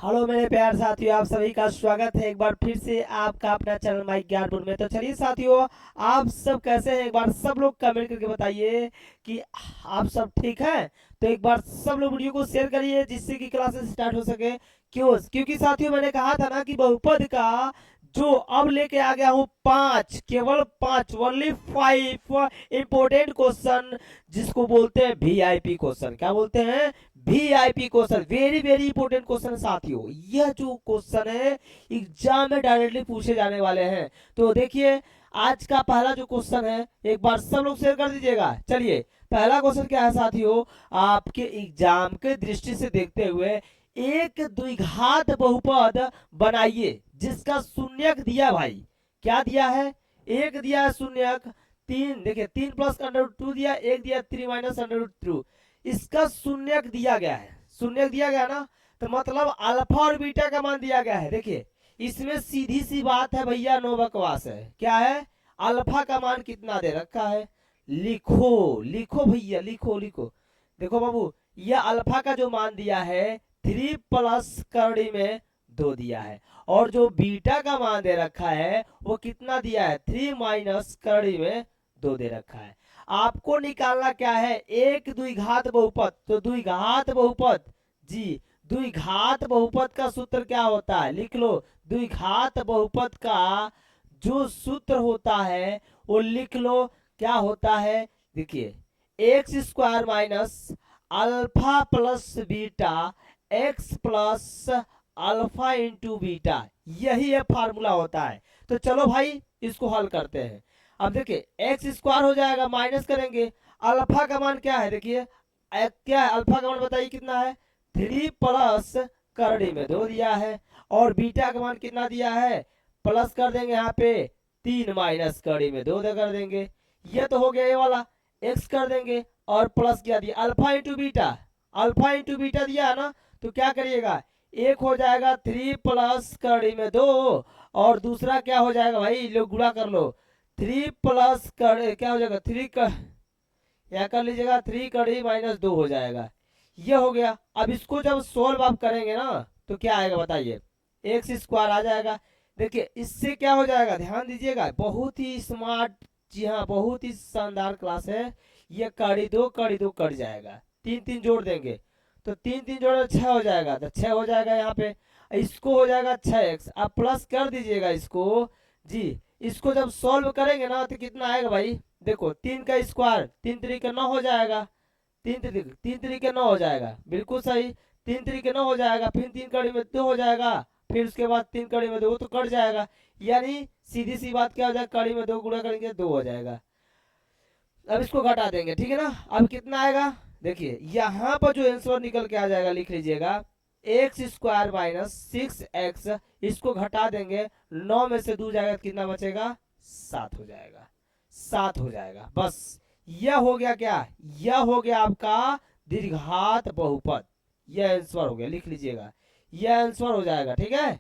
Hello मेरे प्यार साथियों, आप सभी का स्वागत है एक बार फिर से आपका अपना चैनल माइक ज्ञानपुर में। तो चलिए साथियों, आप सब कैसे हैं एक बार सब लोग कमेंट करके बताइए कि आप सब ठीक हैं। तो एक बार सब लोग वीडियो को शेयर करिए जिससे कि क्लासेस स्टार्ट हो सके। क्योंकि साथियों मैंने कहा था ना कि बहुपद का जो अब लेके आ गया हूँ पांच, केवल पांच, ओनली 5 इंपोर्टेंट क्वेश्चन, जिसको बोलते हैं वीआईपी क्वेश्चन। क्या बोलते हैं? VIP question, very very important question साथियों। यह जो क्वेश्चन है एग्जाम में डायरेक्टली पूछे जाने वाले हैं। तो देखिए, आज का पहला जो क्वेश्चन है एक बार सब लोग शेयर कर दीजिएगा। चलिए, पहला क्वेश्चन क्या है साथियों, आपके एग्जाम के दृष्टि से देखते हुए एक द्विघात बहुपद बनाइए जिसका शून्यक दिया भाई। क्या दिया है? एक दिया है शून्यक, तीन, देखिए 3 + √2 दिया, एक दिया 3 - √2। इसका शून्यक दिया गया है, शून्यक दिया गया ना, तो मतलब अल्फा और बीटा का मान दिया गया है। देखिए, इसमें सीधी सी बात है भैया, नो बकवास है। क्या है? अल्फा का मान कितना दे रखा है, लिखो लिखो भैया, लिखो लिखो। देखो बाबू, यह अल्फा का जो मान दिया है 3 + में 2 दिया है, और जो बीटा का मान दे रखा है वो कितना दिया है, 3 - में दे रखा है। आपको निकालना क्या है, एक द्विघात बहुपद। तो द्विघात बहुपद जी, द्विघात बहुपद का सूत्र क्या होता है, लिख लो। द्विघात बहुपद का जो सूत्र होता है वो लिख लो। क्या होता है? देखिए, x² - alpha + beta, x + alpha × beta, यही है फार्मूला होता है। तो चलो भाई, इसको हल करते हैं। अब देखिए, x² हो जाएगा, माइनस करेंगे। अल्फा का मान क्या है, देखिए क्या है अल्फा का मान, बताइए कितना है, 3 + दिया है, और बीटा का मान कितना दिया है, प्लस कर देंगे यहाँ पे, 3 - कर देंगे। ये तो हो गया ये वाला, x कर देंगे और प्लस क्या दिया, अल्फा × बीटा, अल्फा × बीटा दिया है ना। तो क्या करिएगा, एक हो जाएगा 3 + और दूसरा क्या हो जाएगा भाई, लोग गुणा कर लो। 3 + क्या हो जाएगा, या कर लीजिएगा 3 - हो जाएगा। ये हो गया। अब इसको जब सोल्व आप करेंगे ना तो क्या आएगा बताइए, x² आ जाएगा। देखिए, इससे क्या हो जाएगा, ध्यान दीजिएगा, बहुत ही स्मार्ट, जी हाँ बहुत ही शानदार क्लास है। ये कड़ी दो कट जाएगा, 3 3 जोड़ देंगे तो 3 3 जोड़े 6 हो जाएगा, तो 6 हो जाएगा यहाँ पे। इसको हो जाएगा 6x, आप प्लस कर दीजिएगा इसको जी। इसको जब सॉल्व करेंगे ना तो कितना आएगा भाई, देखो 3 का स्क्वायर, 3 × 3 = 9 हो जाएगा, 3 × 3 = 9 हो जाएगा, बिल्कुल सही। 3 × 3 = 9 हो जाएगा, फिर 3 कड़ी में 2 हो जाएगा, फिर उसके बाद 3 कड़ी में 2 तो कट जाएगा। यानी सीधी सी बात क्या हो जाएगा, कड़ी में 2 गुणा करेंगे 2 हो जाएगा। अब इसको घटा देंगे, ठीक है ना। अब कितना आएगा, देखिए यहाँ पर जो आंसर निकल के आ जाएगा, लिख लीजिएगा, x² - 6x। इसको घटा देंगे, 9 में से 2 जाएगा तो कितना बचेगा, 7 हो जाएगा, 7 हो जाएगा। बस यह हो गया, क्या यह हो गया आपका दीर्घात बहुपद। यह आंसर हो गया, लिख लीजिएगा, यह आंसर हो जाएगा, ठीक है।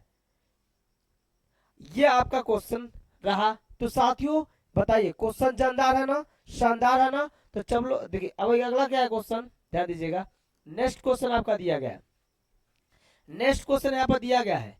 ये आपका क्वेश्चन रहा। तो साथियों बताइए, क्वेश्चन जानदार है ना, शानदार है ना। तो चलो देखिए, अब अगला क्या है क्वेश्चन, ध्यान दीजिएगा। नेक्स्ट क्वेश्चन आपका दिया गया है, नेक्स्ट क्वेश्चन यहाँ पर दिया गया है,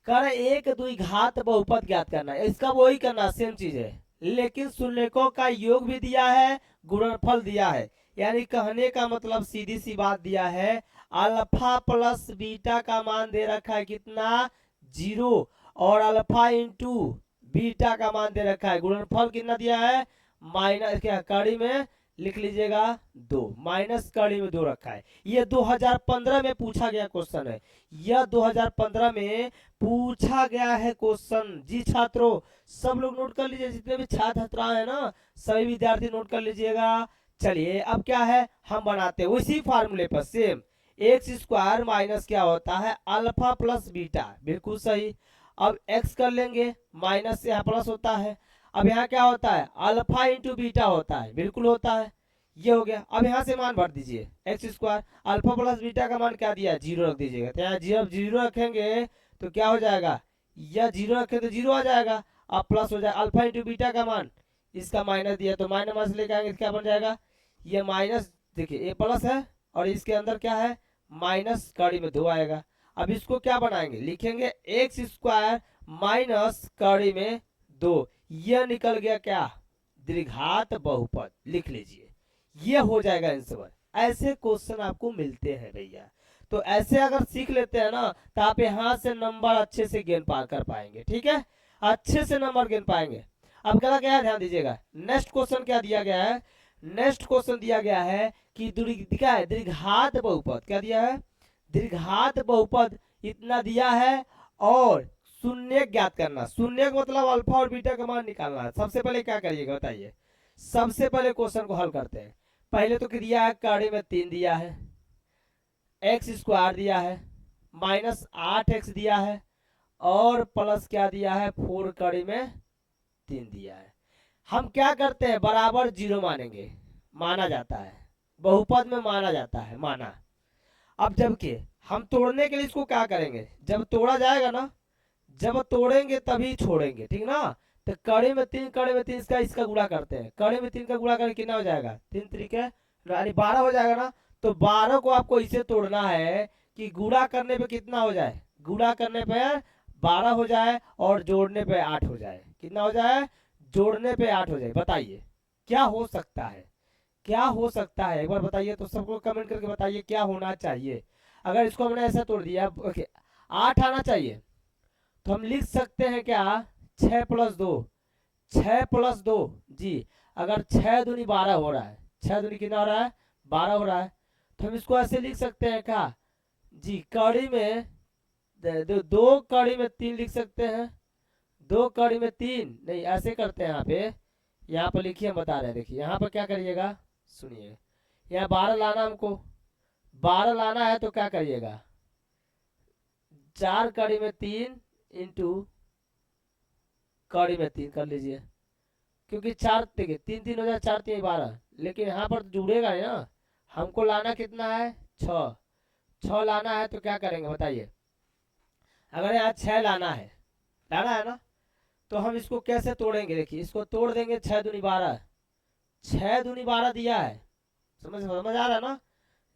कह रहे एक द्विघात बहुपद ज्ञात करना है। इसका वही करना, सेम चीज है, लेकिन शून्यकों का योग भी दिया है, गुणनफल दिया है। यानी कहने का मतलब सीधी सी बात दिया है, अल्फा + बीटा का मान दे रखा है कितना, 0, और अल्फा × बीटा का मान दे रखा है, गुणनफल कितना दिया है, माइनस क्या कड़ी में लिख लीजिएगा 2, माइनस कड़ी में 2 रखा है। ये 2015 में पूछा गया क्वेश्चन है, यह 2015 में पूछा गया है क्वेश्चन जी छात्रों। सब लोग नोट कर लीजिए, जितने भी छात्र छात्राएं हैं ना, सभी विद्यार्थी नोट कर लीजिएगा। चलिए, अब क्या है, हम बनाते हैं उसी फार्मूले पर सेम, x² माइनस क्या होता है, अल्फा + बीटा, बिल्कुल सही। अब x कर लेंगे, माइनस से यहाँ प्लस होता है। अब यहाँ क्या होता है, अल्फा × बीटा होता है, बिल्कुल होता है। ये हो गया। अब यहाँ से मान भर दीजिए, x², अल्फा + बीटा का मान क्या दिया है, 0 रख दीजिएगा। तो यहाँ 0 रखेंगे तो क्या हो जाएगा, या 0 रखें तो 0 आ जाएगा, अब प्लस हो जाएगा, अल्फा × बीटा का मान, इसका माइनस दिया तो माइनस लेके आएंगे, क्या बन जाएगा, ये माइनस, देखिए ये प्लस है और इसके अंदर क्या है, माइनस कड़ी में 2 आएगा। अब इसको क्या बनाएंगे, लिखेंगे एक्स स्क्वायर माइनस कड़ी में 2, यह निकल गया क्या, द्विघात बहुपद, लिख लीजिए, ये हो जाएगा आंसर। ऐसे क्वेश्चन आपको मिलते हैं भैया, तो ऐसे अगर सीख लेते हैं ना तो आप यहाँ से नंबर अच्छे से गेन पा कर पाएंगे, ठीक है, अच्छे से नंबर गेन पाएंगे। अब क्या क्या है ध्यान दीजिएगा, नेक्स्ट क्वेश्चन क्या दिया गया है, नेक्स्ट क्वेश्चन दिया गया है कि क्या है, द्विघात बहुपद, क्या दिया है, द्विघात बहुपद इतना दिया है और शून्य ज्ञात करना, शून्य का मतलब अल्फा और बीटा का मान निकालना है। सबसे पहले क्या करिएगा बताइए, सबसे पहले क्वेश्चन को हल करते हैं। पहले तो दिया है कड़ी में 3 दिया है, एक्स स्क्वायर दिया है, माइनस 8x दिया है और प्लस क्या दिया है 4 कड़ी में 3 दिया है। हम क्या करते हैं, बराबर 0 मानेंगे, माना जाता है बहुपद में, माना जाता है, माना। अब जबकि हम तोड़ने के लिए इसको क्या करेंगे, जब तोड़ा जाएगा ना, जब तोड़ेंगे तभी छोड़ेंगे, ठीक ना। तो कड़ी में 3, कड़ी में 3 इसका गुणा करते हैं, कड़ी में 3 का गुणा करके कितना हो जाएगा, 3 तरीके यानी 12 हो जाएगा ना। तो 12 को आपको इसे तोड़ना है कि गुणा करने पे कितना हो जाए, गुणा करने पे 12 हो जाए और जोड़ने पे 8 हो जाए, कितना हो जाए, जोड़ने पे 8 हो जाए। बताइए क्या हो सकता है, क्या हो सकता है, एक बार बताइए तो सबको कमेंट करके बताइए क्या होना चाहिए। अगर इसको हमने ऐसा तोड़ दिया, ओके 8 आना चाहिए, तो हम लिख सकते हैं क्या, 6 + 2, 6 + 2 जी। अगर 6 दूनी 12 हो रहा है, 6 दूनी कितना हो रहा है, 12 हो रहा है, तो हम इसको ऐसे लिख सकते हैं क्या जी, कड़ी में 2 कड़ी में 3 लिख सकते हैं, 2 कड़ी में 3 नहीं, ऐसे करते हैं यहाँ पर लिखिए, हम बता रहे हैं, देखिए यहाँ पर क्या करिएगा, सुनिए, यहाँ 12 लाना, हमको 12 लाना है तो क्या करिएगा, 4 कड़ी में 3 इंटू कड़ी में 3 कर लीजिए, क्योंकि 4 देखिए 3 3 हो जाए, 4 3 12, लेकिन यहाँ पर जुड़ेगा नहीं ना, हमको लाना कितना है 6, 6 लाना है तो क्या करेंगे बताइए। अगर यहाँ 6 लाना है ना, तो हम इसको कैसे तोड़ेंगे, देखिए इसको तोड़ देंगे, 6 दूनी 12, 6 दूनी 12 दिया है, समझ आ रहा है ना।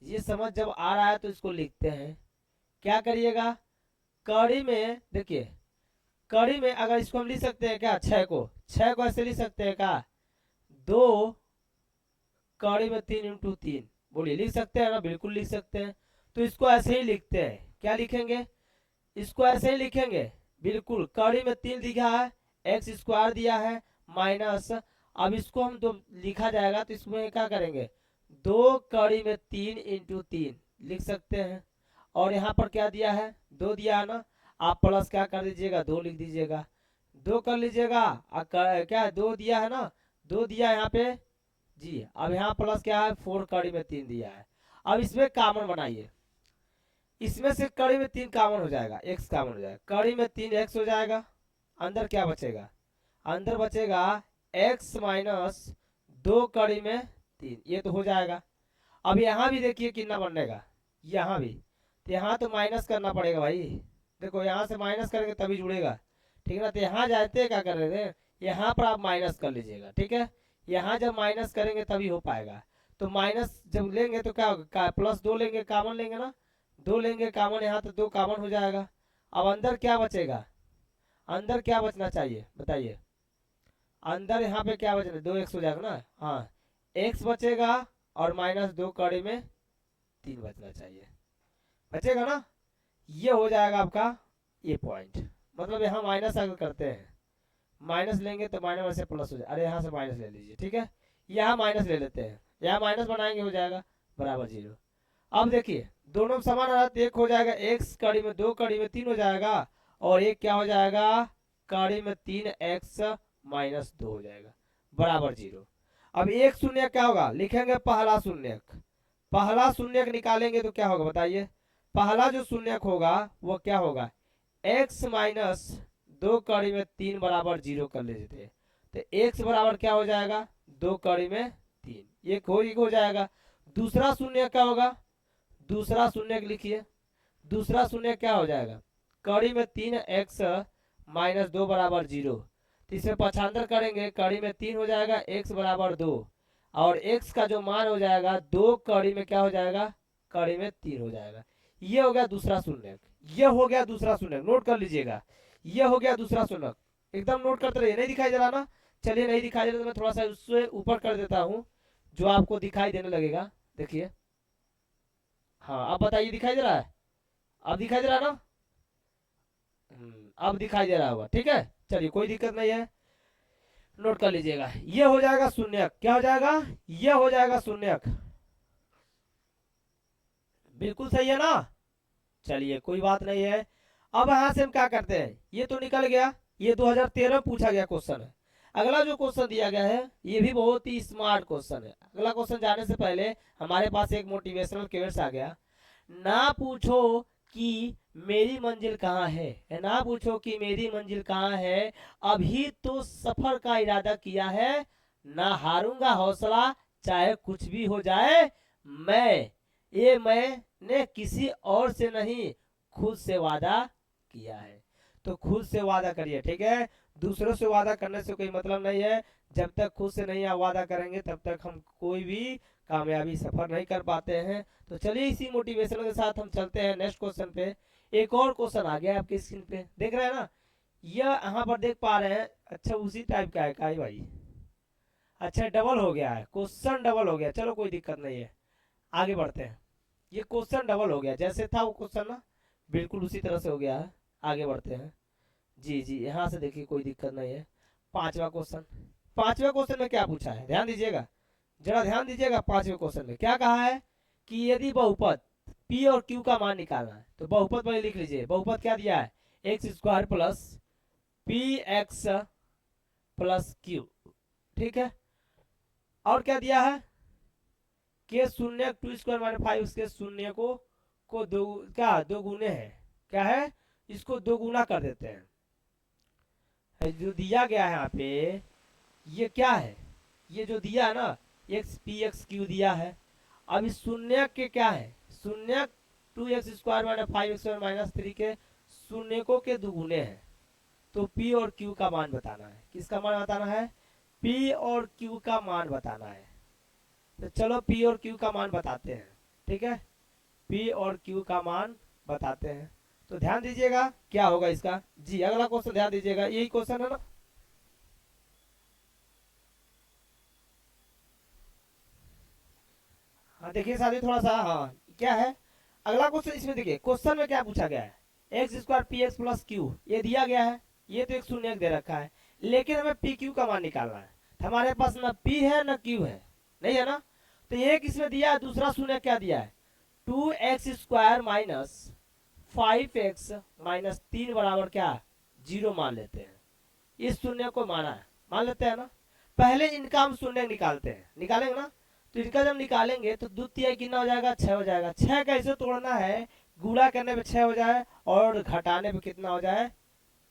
ये समझ जब आ रहा है तो इसको लिखते हैं, क्या करिएगा, कड़ी में देखिए, कड़ी में अगर इसको हम लिख सकते हैं क्या, 6 को ऐसे लिख सकते हैं क्या, 2 कड़ी में 3 इंटू 3, बोलिए लिख सकते हैं ना, बिल्कुल लिख सकते हैं। तो इसको ऐसे ही लिखते हैं, क्या लिखेंगे, इसको ऐसे ही लिखेंगे, बिल्कुल कड़ी में 3 दिखा है, एक्स स्क्वायर दिया है माइनस, अब इसको हम दो लिखा जाएगा तो इसमें क्या करेंगे, 2 कड़ी में 3 इंटू 3 लिख सकते हैं, और यहाँ पर क्या दिया है 2 दिया है ना, आप प्लस क्या कर दीजिएगा 2 लिख दीजिएगा, 2 कर लीजिएगा, क्या है 2 दिया है ना, 2 दिया है यहाँ पे जी। अब यहाँ प्लस क्या है 4 कड़ी में 3 दिया है। अब इसमें कॉमन बनाइए, इसमें से कड़ी में 3 कॉमन हो जाएगा, एक्स कॉमन हो जाएगा, कड़ी में 3 एक्स हो जाएगा, अंदर क्या बचेगा, अंदर बचेगा एक्स माइनस 2 कड़ी में 3, ये तो हो जाएगा। अब यहाँ भी देखिए कितना बनेगा, यहाँ भी, तो यहाँ तो माइनस करना पड़ेगा भाई, देखो यहाँ से माइनस करेंगे तभी जुड़ेगा, ठीक ना। तो यहाँ जाते क्या कर रहे थे, यहाँ पर आप माइनस कर लीजिएगा, ठीक है, यहाँ जब माइनस करेंगे तभी हो पाएगा। तो माइनस जब लेंगे तो क्या होगा, प्लस 2 लेंगे, कॉमन लेंगे ना, 2 लेंगे कॉमन, यहाँ तो 2 कॉमन हो जाएगा। अब अंदर क्या बचेगा, अंदर क्या बचना चाहिए बताइए, अंदर यहाँ पे क्या बचना, 2x हो जाएगा ना, हाँ x बचेगा और माइनस 2 कड़ी में 3 बचना चाहिए, बचेगा ना, ये हो जाएगा आपका ये पॉइंट। मतलब यहाँ माइनस अगर करते हैं, माइनस लेंगे तो माइनस से प्लस हो जाए, अरे यहाँ से माइनस ले लीजिए, ठीक है, यहाँ माइनस ले लेते हैं, यहाँ माइनस बनाएंगे हो जाएगा बराबर 0। अब देखिए दोनों समान हालत, एक हो जाएगा x कड़ी में 2 कड़ी में 3 हो जाएगा, और एक क्या हो जाएगा कड़ी में 3x माइनस 2 हो जाएगा बराबर 0। अब एक शून्य क्या होगा, लिखेंगे पहला शून्य, पहला शून्य निकालेंगे तो क्या होगा बताइए, पहला जो शून्य होगा वो क्या होगा, x माइनस 2 कड़ी में 3 बराबर 0 कर लेते हैं, तो x बराबर क्या हो जाएगा 2 कड़ी में 3, ये हो जाएगा। दूसरा शून्य क्या होगा, दूसरा शून्य लिखिए, दूसरा शून्य क्या हो जाएगा, कड़ी में 3x माइनस 2 बराबर 0, तो इसमें पक्षांतर करेंगे, कड़ी में 3 हो जाएगा, x बराबर 2, और x का जो मान हो जाएगा 2 कड़ी में क्या हो जाएगा, कड़ी में 3 हो जाएगा। ये हो गया दूसरा शून्य। ये हो गया दूसरा शून्य, नोट कर लीजिएगा, ये हो गया दूसरा शून्य, एकदम नोट करते रहिए। नहीं दिखाई दे रहा ना, चलिए नहीं दिखाई दे रहा तो मैं थोड़ा सा उससे ऊपर कर देता हूँ जो आपको दिखाई देने लगेगा। देखिए, हाँ अब बताइए दिखाई दे रहा है, अब दिखाई दे रहा है ना? अब दिखाई दे रहा होगा, ठीक है, चलिए कोई दिक्कत नहीं है, नोट कर लीजिएगा। ये हो जाएगा शून्यक, क्या हो जाएगा? ये हो जाएगा शून्यक, बिल्कुल सही है ना? चलिए कोई बात नहीं है। अब यहां से हम क्या करते हैं, ये तो निकल गया, ये 2013 में पूछा गया क्वेश्चन है। अगला जो क्वेश्चन दिया गया है ये भी बहुत ही स्मार्ट क्वेश्चन है। अगला क्वेश्चन जाने से पहले हमारे पास एक मोटिवेशनल क्वेश्चन आ गया। ना पूछो कि मेरी मंजिल कहाँ है, ना पूछो कि मेरी मंजिल कहाँ है, अभी तो सफर का इरादा किया है, ना हारूंगा हौसला चाहे कुछ भी हो जाए, मैं ये मैंने किसी और से नहीं खुद से वादा किया है। तो खुद से वादा करिए, ठीक है, दूसरों से वादा करने से कोई मतलब नहीं है। जब तक खुद से नहीं वादा करेंगे तब तक हम कोई भी कामयाबी सफर नहीं कर पाते हैं। तो चलिए इसी मोटिवेशन के साथ हम चलते हैं नेक्स्ट क्वेश्चन पे। एक और क्वेश्चन आ गया आपकी स्क्रीन पे, देख रहे हैं ना, यह यहाँ पर देख पा रहे हैं। अच्छा उसी टाइप का है का भाई? अच्छा डबल हो गया है, क्वेश्चन डबल हो गया, चलो कोई दिक्कत नहीं है, आगे बढ़ते हैं। ये क्वेश्चन डबल हो गया, जैसे था वो क्वेश्चन ना बिल्कुल उसी तरह से हो गया है। आगे बढ़ते हैं, जी जी यहाँ से देखिए कोई दिक्कत नहीं है। पांचवा क्वेश्चन, पांचवे क्वेश्चन में क्या पूछा है, ध्यान दीजिएगा, जरा ध्यान दीजिएगा। पांचवे क्वेश्चन में क्या कहा है कि यदि बहुपद पी और क्यू का मान निकालना है, तो बहुपद पहले लिख लीजिए। बहुपद क्या दिया है, x square plus P x plus Q, ठीक है। और क्या दिया है, के शून्य टू स्क्वायर माइनस फाइव, उसके शून्य को दो क्या दो गुने है, क्या है, इसको दो गुना कर देते हैं। जो दिया गया है यहाँ पे ये क्या है, ये जो दिया है ना एक्स पी एक्स क्यू दिया है। अब इस शून्य के क्या है, शून्य two x square minus five x square minus three के शून्य को के दुगुने हैं। तो पी और क्यू का मान बताना है, किसका मान बताना है, पी और क्यू का मान बताना है। तो चलो पी और क्यू का मान बताते हैं, ठीक है, पी और क्यू का मान बताते हैं। तो ध्यान दीजिएगा क्या होगा इसका, जी अगला क्वेश्चन ध्यान दीजिएगा, यही क्वेश्चन है ना। हाँ देखिए साथी थोड़ा सा, हाँ क्या है अगला क्वेश्चन, इसमें देखिए क्वेश्चन में क्या पूछा गया है, x square P x plus Q ये दिया गया है, ये तो एक शून्य दे रखा है, लेकिन हमें पी क्यू का मान निकालना है। हमारे पास ना पी है ना क्यू है, नहीं है ना। तो एक इसमें दिया है, दूसरा शून्य क्या दिया है, two x square minus five x minus तीन बराबर क्या, जीरो मान लेते हैं। इस शून्य को माना है, मान लेते हैं ना। पहले इनका हम शून्य निकालते हैं, निकालेंगे ना। तो इनका जब निकालेंगे तो द्वितीय कितना हो जाएगा, छह हो जाएगा। छह कैसे तोड़ना है, गुणा करने पे छह हो जाए और घटाने पे कितना हो जाए,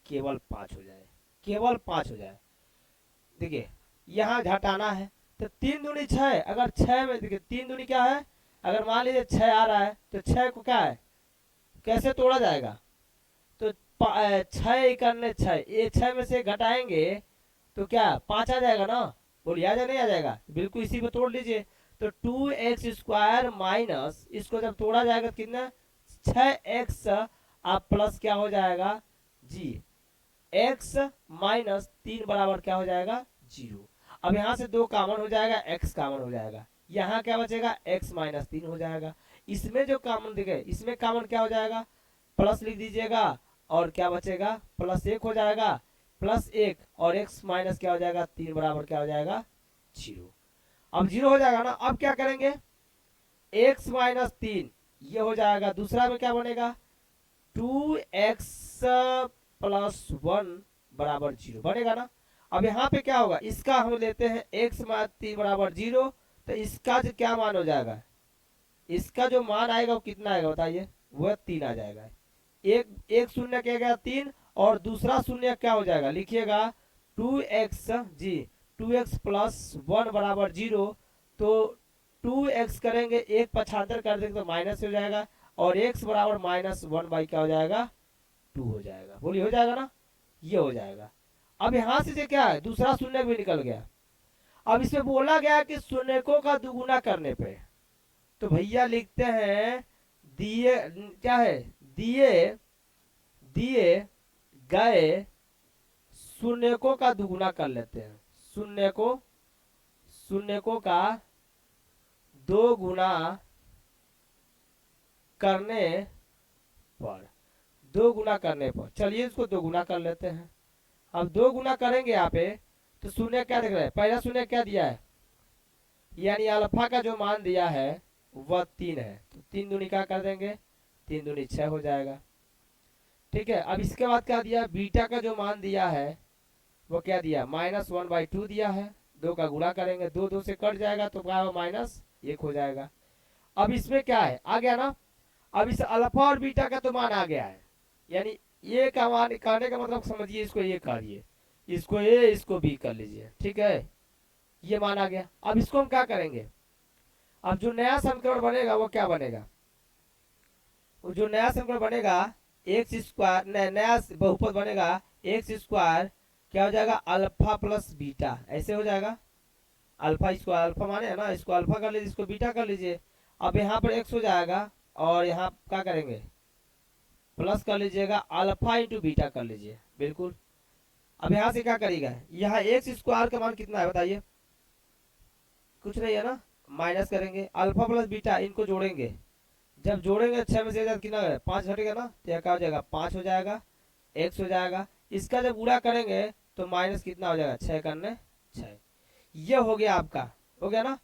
केवल पांच हो जाए, केवल पांच हो जाए। देखिए यहाँ घटाना है, तो तीन दूनी छह, अगर छह में देखिए तीन दूनी क्या है, अगर मान लीजिए छह आ रहा है तो छह को क्या है, कैसे तोड़ा जाएगा, तो छह करने छह, ये छह में से घटाएंगे तो क्या पांच आ जाएगा ना, बोलिए आ जाए नहीं आ जाएगा, बिल्कुल इसी पे तोड़ लीजिए। तो टू एक्स स्क्वायर माइनस इसको जब तोड़ा जाएगा तो कितना, छह एक्स आप प्लस क्या हो जाएगा, जी एक्स माइनस तीन बराबर क्या हो जाएगा, जीरो। अब यहाँ से दो कॉमन हो जाएगा, एक्स कॉमन हो जाएगा, यहाँ क्या बचेगा, एक्स माइनस तीन हो जाएगा। इसमें जो कॉमन दिखे इसमें कॉमन क्या हो जाएगा, प्लस लिख दीजिएगा, और क्या बचेगा, प्लस एक हो जाएगा, प्लस एक और एक्स माइनस क्या हो जाएगा, तीन बराबर क्या हो जाएगा, जीरो। अब जीरो हो जाएगा ना। अब क्या करेंगे, एक्स माइनस तीन ये हो जाएगा, दूसरा में क्या बनेगा, टू एक्स प्लस वन बराबर जीरो बनेगा ना। अब यहाँ पे क्या होगा, इसका हम लेते हैं एक्स माइनस तीन बराबर जीरो, तो इसका जो क्या मान हो जाएगा, इसका जो मान आएगा वो कितना आएगा बताइए, वह तीन आ जाएगा। एक एक शून्य क्या गया, तीन, और दूसरा शून्य क्या हो जाएगा, लिखिएगा टू एक्स, जी टू एक्स प्लस वन बराबर जीरो। तो टू एक्स करेंगे, एक पछातर कर देंगे तो माइनस हो जाएगा, और एक्स बराबर माइनस वन बाई क्या हो जाएगा, टू हो जाएगा। बोलिए हो जाएगा ना, ये हो जाएगा। अब यहां से क्या है, दूसरा शून्य भी निकल गया। अब इसमें बोला गया कि शून्यकों का दुगुना करने पे, तो भैया लिखते हैं दिए क्या है, दिए दिए गए शून्यकों का दुगुना कर लेते हैं। शून्यकों का दो गुना करने पर चलिए इसको दो गुना कर लेते हैं। अब दो गुना करेंगे यहाँ पे तो शून्य क्या दिख रहा है, पहला शून्य क्या दिया है, यानी अल्फा का जो मान दिया है वह 3 है, तो 3 दूनी क्या कर देंगे, 3 दूनी 6 हो जाएगा। ठीक है, अब इसके बाद क्या दिया, बीटा का जो मान दिया है वो क्या दिया, -1/2 दिया है। 2 का गुणा करेंगे, 2 2 से कट जाएगा तो क्या -1 हो जाएगा। अब इसमें क्या है, आ गया ना। अब इस अल्फा और बीटा का तो मान आ गया है, यानी ये का मान करने का मतलब समझिए, इसको ये करिए, इसको ए इसको बी कर लीजिए। ठीक है, ये मान आ गया। अब इसको हम क्या करेंगे, अब जो नया समीकरण बनेगा वो क्या बनेगा, वो जो नया समीकरण बनेगा एक्स स्क्वायर, नया बहुपद बनेगा एक्स स्क्वायर क्या हो जाएगा, अल्फा प्लस बीटा, ऐसे हो जाएगा। अल्फा स्क्वायर, अल्फा माने है ना, इसको अल्फा कर लीजिए, इसको बीटा कर लीजिए। अब यहाँ पर एक्स हो जाएगा और यहाँ क्या करेंगे, प्लस कर लीजिएगा, अल्फा इंटू बीटा कर लीजिए, बिल्कुल। अब यहाँ से क्या करिएगा, यहाँ एक्स स्क्वायर का मान कितना है बताइए, कुछ नहीं है ना, माइनस करेंगे, अल्फा प्लस बीटा इनको जोड़ेंगे, जब जोड़ेंगे 6 में से कितना है, 5 घटेगा ना, तो क्या हो जाएगा, 5 हो जाएगा, एक्स हो जाएगा। इसका जब गुणा करेंगे तो माइनस कितना हो जाएगा, 6 करने 6। ये हो गया आपका, हो गया ना।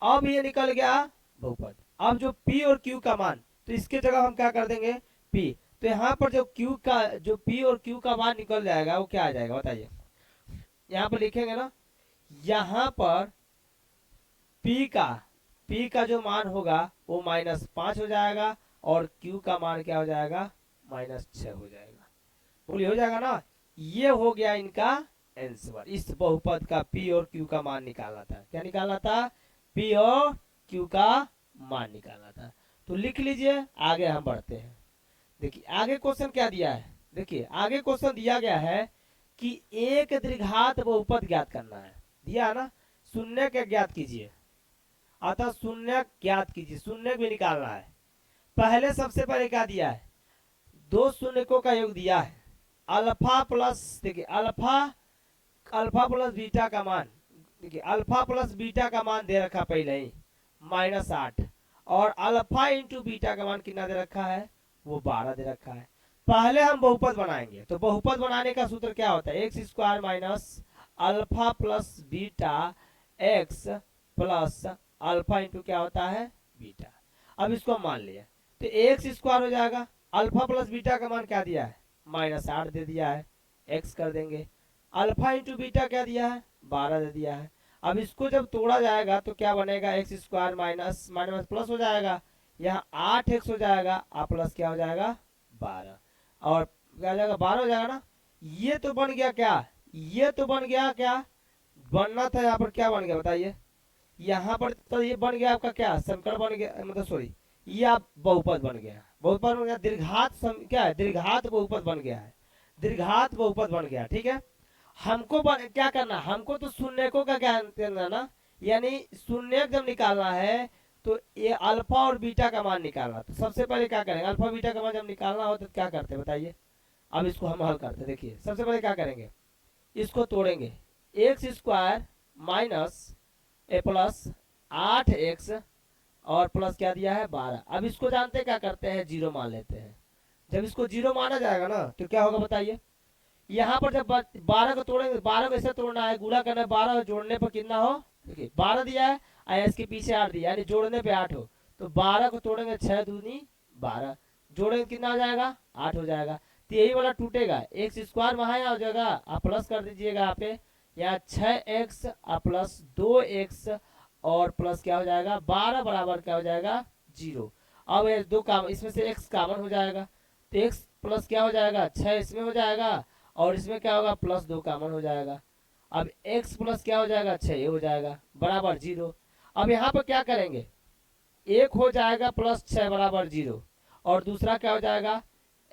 अब ये निकल गया बहुपद। अब जो P और Q का मान, तो इसके जगह हम क्या कर देंगे, P, तो यहाँ पर जो Q का, जो P और Q का मान निकल जाएगा वो क्या आ जाएगा बताइए, यहाँ पर लिखेंगे ना, यहाँ पर P का जो मान होगा वो -5 हो जाएगा और Q का मान क्या हो जाएगा, -6 हो जाएगा। बोलिए हो जाएगा ना। ये हो गया इनका आंसर, इस बहुपद का P और Q का मान निकालना था। क्या निकालना था, P और Q का मान निकालना था। तो लिख लीजिए, आगे हम बढ़ते हैं। देखिए आगे क्वेश्चन क्या दिया है, देखिए आगे क्वेश्चन दिया गया है कि एक द्विघात बहुपद ज्ञात करना है, दिया है ना, शून्य के ज्ञात कीजिए, अतः शून्य ज्ञात कीजिए, शून्य भी निकालना है। पहले सबसे पहले क्या दिया है, दो शून्यकों का योग दिया है, अल्फा प्लस, देखिए अल्फा प्लस बीटा का मान, देखिए अल्फा प्लस बीटा का मान दे रखा पहले ही -8, और अल्फा इंटू बीटा का मान कितना दे रखा है, वो 12 दे रखा है। पहले हम बहुपद बनाएंगे, तो बहुपद बनाने का सूत्र क्या होता है, x square minus alpha plus beta x plus alpha into क्या होता है, बीटा। अब इसको मान लिया तो एक्स स्क्वायर हो जाएगा, अल्फा प्लस बीटा का मान क्या दिया है, -8 दे दिया है, एक्स कर देंगे, अल्फा इंटू बीटा क्या दिया है, 12 दे दिया है। अब इसको जब तोड़ा जाएगा तो क्या बनेगा, x square minus minus plus हो जाएगा, यहाँ 8x हो जाएगा, आप प्लस क्या हो जाएगा 12, और क्या हो जाएगा 12 हो जाएगा ना। ये तो बन गया क्या, ये तो बन गया, क्या बनना था यहाँ पर, क्या बन गया बताइए, यहाँ पर तो ये बन गया आपका क्या, समीकरण बन गया, मतलब सॉरी, ये आप बहुपद बन गया, बहुपद बन गया, दीर्घात क्या है, दीर्घात बहुपद बन गया है, दीर्घात बहुपद बन गया। ठीक है, हमको क्या करना, हमको तो शून्यकों का ज्ञान करना ना, यानी शून्य जब निकालना है तो ये अल्फा और बीटा का मान निकालना। तो सबसे पहले क्या करेंगे, अल्फा बीटा का मान जब निकालना हो तो क्या करते हैं बताइए। अब इसको हम हल करते, देखिए सबसे पहले क्या करेंगे, इसको तोड़ेंगे, एक्स स्क्वायर माइनस ए प्लस 8x और प्लस क्या दिया है 12। अब इसको जानते क्या करते हैं, जीरो मान लेते हैं। जब इसको जीरो माना जाएगा ना तो क्या होगा बताइए, यहाँ पर जब 12 को तोड़ेंगे, 12 को ऐसे तोड़ना है, गुणा करना है, 12 जोड़ने पर कितना हो, देखिए 12 दिया है और इसके पीछे 8 दिया, यानी जोड़ने पे 8 हो, तो 12 को तोड़ेंगे 6 दूनी 12, जोड़ेंगे कितना हो जाएगा 8 हो जाएगा। तो यही वाला टूटेगा, एक्स स्क्वायर वहां आ जाएगा, आप प्लस कर दीजिएगा यहाँ पे, यहाँ 6x प्लस 2x और प्लस क्या हो जाएगा 12 बराबर क्या हो जाएगा 0। अब ये दो काम, इसमें से x कॉमन हो जाएगा, तो x प्लस क्या हो जाएगा 6 इसमें हो जाएगा और इसमें क्या होगा +2 कॉमन हो जाएगा। अब x प्लस क्या हो जाएगा 6 ये हो जाएगा बराबर 0। अब यहाँ पर क्या करेंगे, एक हो जाएगा +6 बराबर 0 और दूसरा क्या हो जाएगा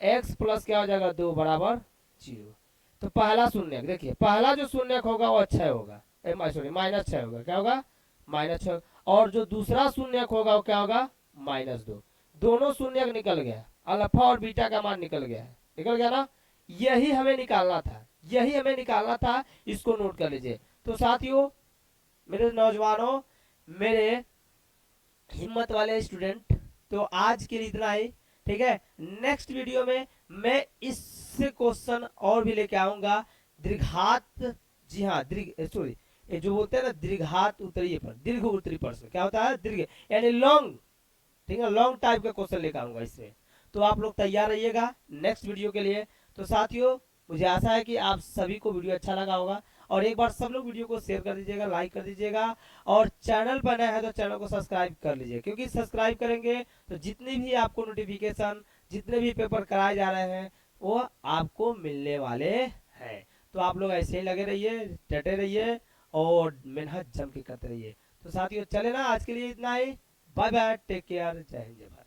x प्लस क्या हो जाएगा 2 बराबर 0। तो पहला शून्य, देखिए पहला जो शून्य होगा वो 6 होगा, सॉरी -6 होगा, क्या होगा -6, और जो दूसरा शून्य होगा वो क्या होगा -2। दोनों शून्य निकल गया, अल्फा और बीटा का मान निकल गया है, निकल गया ना। यही हमें निकालना था, यही हमें निकालना था, इसको नोट कर लीजिए। तो साथियों, मेरे नौजवानों, मेरे हिम्मत वाले स्टूडेंट, तो आज के लिए इतना ही, ठीक है। नेक्स्ट वीडियो में मैं इससे क्वेश्चन और भी लेके आऊंगा। दीर्घात, जी हाँ, दीर्घ, सॉरी, ये जो बोलते हैं ना दीर्घात उत्तरीय पर, दीर्घ उत्तरीय प्रश्न क्या होता है, दीर्घ यानी लॉन्ग, ठीक है, लॉन्ग टाइप का क्वेश्चन लेकर आऊंगा इसमें। तो आप लोग तैयार रहिएगा नेक्स्ट वीडियो के लिए। तो साथियों, मुझे आशा है कि आप सभी को वीडियो अच्छा लगा होगा, और एक बार सब लोग वीडियो को शेयर कर दीजिएगा, लाइक कर दीजिएगा, और चैनल पर नया है तो चैनल को सब्सक्राइब कर लीजिए, क्योंकि सब्सक्राइब करेंगे तो जितनी भी आपको नोटिफिकेशन, जितने भी पेपर कराए जा रहे हैं वो आपको मिलने वाले हैं। तो आप लोग ऐसे ही लगे रहिए, डटे रहिए, और मेहनत जम के करते रहिए। तो साथियों, चले ना, आज के लिए इतना ही। बाय बाय, टेक केयर, जय हिंद, जय भारत।